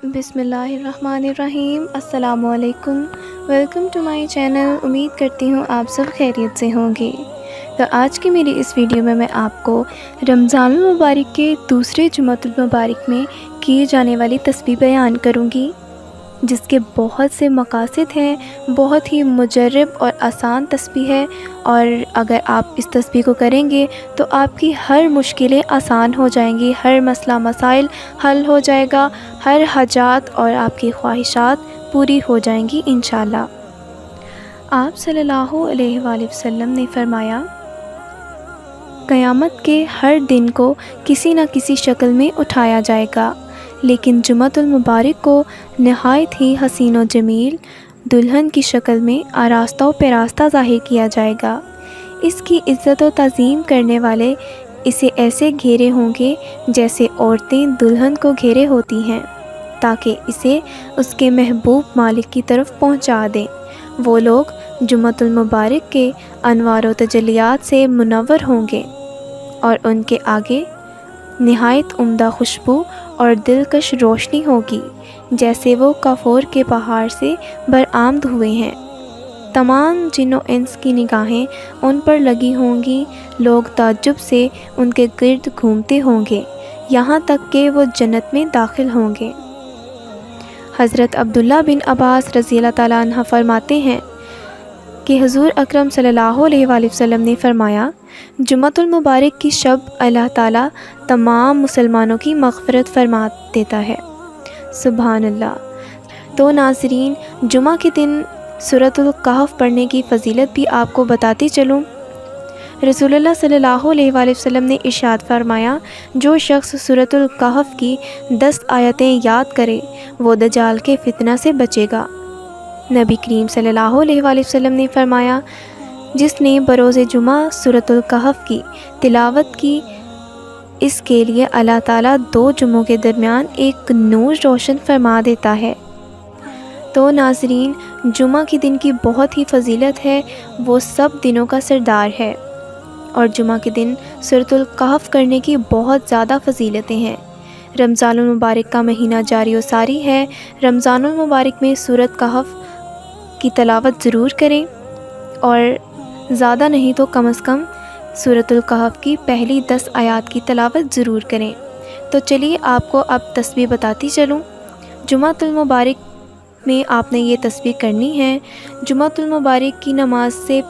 بسم اللہ الرحمن الرحیم۔ السلام علیکم، ویلکم ٹو مائی چینل۔ امید کرتی ہوں آپ سب خیریت سے ہوں گے۔ تو آج کی میری اس ویڈیو میں آپ کو رمضان المبارک کے دوسرے جمعۃ المبارک میں کی جانے والی تسبیح بیان کروں گی، جس کے بہت سے مقاصد ہیں۔ بہت ہی مجرب اور آسان تسبیح ہے، اور اگر آپ اس تسبیح کو کریں گے تو آپ کی ہر مشکلیں آسان ہو جائیں گی، ہر مسئلہ مسائل حل ہو جائے گا، ہر حاجات اور آپ کی خواہشات پوری ہو جائیں گی انشاءاللہ۔ آپ صلی اللہ علیہ وآلہ وسلم نے فرمایا، قیامت کے ہر دن کو کسی نہ کسی شکل میں اٹھایا جائے گا، لیکن جمعۃ المبارک کو نہایت ہی حسین و جمیل دلہن کی شکل میں آراستہ و پیراستہ ظاہر کیا جائے گا۔ اس کی عزت و تعظیم کرنے والے اسے ایسے گھیرے ہوں گے جیسے عورتیں دلہن کو گھیرے ہوتی ہیں، تاکہ اسے اس کے محبوب مالک کی طرف پہنچا دیں۔ وہ لوگ جمعۃ المبارک کے انوار و تجلیات سے منور ہوں گے، اور ان کے آگے نہایت عمدہ خوشبو اور دلکش روشنی ہوگی، جیسے وہ کافور کے پہاڑ سے برآمد ہوئے ہیں۔ تمام جن و انس کی نگاہیں ان پر لگی ہوں گی، لوگ تعجب سے ان کے گرد گھومتے ہوں گے، یہاں تک کہ وہ جنت میں داخل ہوں گے۔ حضرت عبداللہ بن عباس رضی اللہ تعالیٰ عنہ فرماتے ہیں کہ حضور اکرم صلی اللہ علیہ وآلہ وسلم نے فرمایا، جمعۃ المبارک کی شب اللہ تعالیٰ تمام مسلمانوں کی مغفرت فرما دیتا ہے۔ سبحان اللہ۔ تو ناظرین، جمعہ کے دن سورۃ الکہف پڑھنے کی فضیلت بھی آپ کو بتاتی چلوں۔ رسول اللہ صلی اللہ علیہ وآلہ وسلم نے ارشاد فرمایا، جو شخص سورۃ الکہف کی 10 آیتیں یاد کرے وہ دجال کے فتنہ سے بچے گا۔ نبی کریم صلی اللہ علیہ وآلہ وسلم نے فرمایا، جس نے بروز جمعہ سورۃ الکہف کی تلاوت کی، اس کے لیے اللہ تعالیٰ 2 جمعوں کے درمیان ایک نور روشن فرما دیتا ہے۔ تو ناظرین، جمعہ کے دن کی بہت ہی فضیلت ہے، وہ سب دنوں کا سردار ہے، اور جمعہ کے دن سورۃ الکہف کرنے کی بہت زیادہ فضیلتیں ہیں۔ رمضان المبارک کا مہینہ جاری و ساری ہے۔ رمضان المبارک میں سورۃ کہف کی تلاوت ضرور کریں، اور زیادہ نہیں تو کم از کم سورۃ الکہف کی پہلی 10 آیات کی تلاوت ضرور کریں۔ تو چلیے آپ کو اب تسبیح بتاتی چلوں۔ جمعۃ المبارک میں آپ نے یہ تسبیح کرنی ہے۔ جمعۃ المبارک کی نماز سے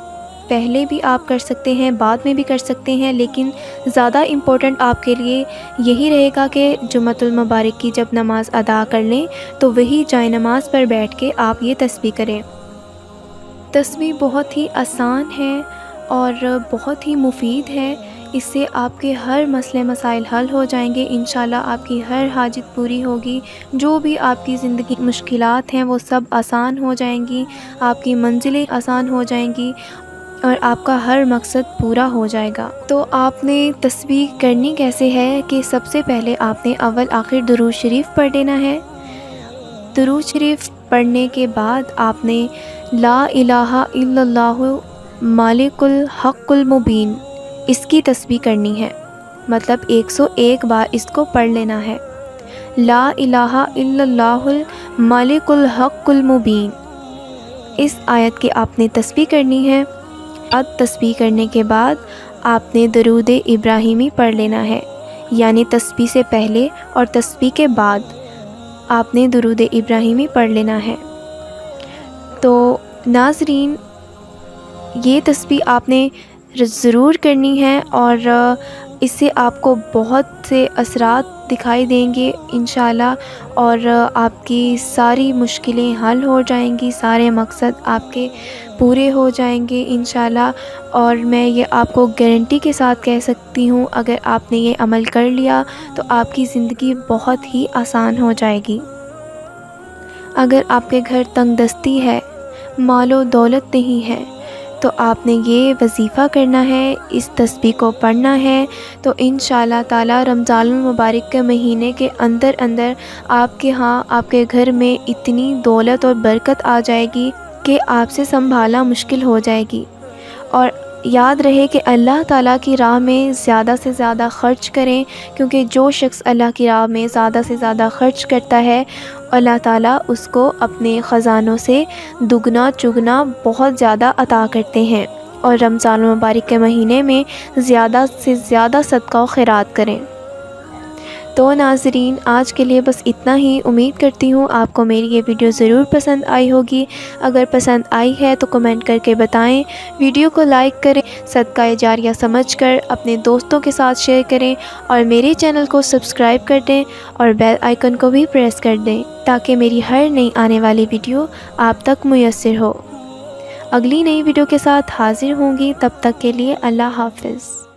پہلے بھی آپ کر سکتے ہیں، بعد میں بھی کر سکتے ہیں، لیکن زیادہ امپورٹنٹ آپ کے لیے یہی رہے گا کہ جمعۃ المبارک کی جب نماز ادا کر لیں تو وہی جائے نماز پر بیٹھ کے آپ یہ تسبیح کریں۔ تسبیح بہت ہی آسان ہے اور بہت ہی مفید ہے، اس سے آپ کے ہر مسئلے مسائل حل ہو جائیں گے انشاءاللہ، آپ کی ہر حاجت پوری ہوگی، جو بھی آپ کی زندگی مشکلات ہیں وہ سب آسان ہو جائیں گی، آپ کی منزلیں آسان ہو جائیں گی، اور آپ کا ہر مقصد پورا ہو جائے گا۔ تو آپ نے تسبیح کرنی کیسے ہے کہ سب سے پہلے آپ نے اول آخر درود شریف پڑھ لینا ہے۔ درود شریف پڑھنے کے بعد آپ نے لا الہ الا اللہ مالک الحق المبین اس کی تسبیح کرنی ہے، مطلب 101 بار اس کو پڑھ لینا ہے۔ لا الہ الا اللہ مالک الحق المبین، اس آیت کی آپ نے تسبیح کرنی ہے۔ تسبیح کرنے کے بعد آپ نے درود ابراہیمی پڑھ لینا ہے، یعنی تسبیح سے پہلے اور تسبیح کے بعد آپ نے درود ابراہیمی پڑھ لینا ہے۔ تو ناظرین، یہ تسبیح آپ نے ضرور کرنی ہے، اور اس سے آپ کو بہت سے اثرات دکھائی دیں گے انشاءاللہ، اور آپ کی ساری مشکلیں حل ہو جائیں گی، سارے مقصد آپ کے پورے ہو جائیں گے انشاءاللہ، اور میں یہ آپ کو گارنٹی کے ساتھ کہہ سکتی ہوں، اگر آپ نے یہ عمل کر لیا تو آپ کی زندگی بہت ہی آسان ہو جائے گی۔ اگر آپ کے گھر تنگ دستی ہے، مال و دولت نہیں ہے، تو آپ نے یہ وظیفہ کرنا ہے، اس تسبیح کو پڑھنا ہے، تو انشاءاللہ تعالی رمضان المبارک کے مہینے کے اندر اندر آپ کے ہاں، آپ کے گھر میں اتنی دولت اور برکت آ جائے گی کہ آپ سے سنبھالنا مشکل ہو جائے گی، اور یاد رہے کہ اللہ تعالیٰ کی راہ میں زیادہ سے زیادہ خرچ کریں، کیونکہ جو شخص اللہ کی راہ میں زیادہ سے زیادہ خرچ کرتا ہے اللہ تعالیٰ اس کو اپنے خزانوں سے دگنا چگنا بہت زیادہ عطا کرتے ہیں۔ اور رمضان المبارک کے مہینے میں زیادہ سے زیادہ صدقہ و خیرات کریں۔ تو ناظرین، آج کے لیے بس اتنا ہی۔ امید کرتی ہوں آپ کو میری یہ ویڈیو ضرور پسند آئی ہوگی۔ اگر پسند آئی ہے تو کمنٹ کر کے بتائیں، ویڈیو کو لائک کریں، صدقہ جاریہ سمجھ کر اپنے دوستوں کے ساتھ شیئر کریں، اور میرے چینل کو سبسکرائب کر دیں اور بیل آئیکن کو بھی پریس کر دیں تاکہ میری ہر نئی آنے والی ویڈیو آپ تک میسر ہو۔ اگلی نئی ویڈیو کے ساتھ حاضر ہوں گی، تب تک کے لیے اللہ حافظ۔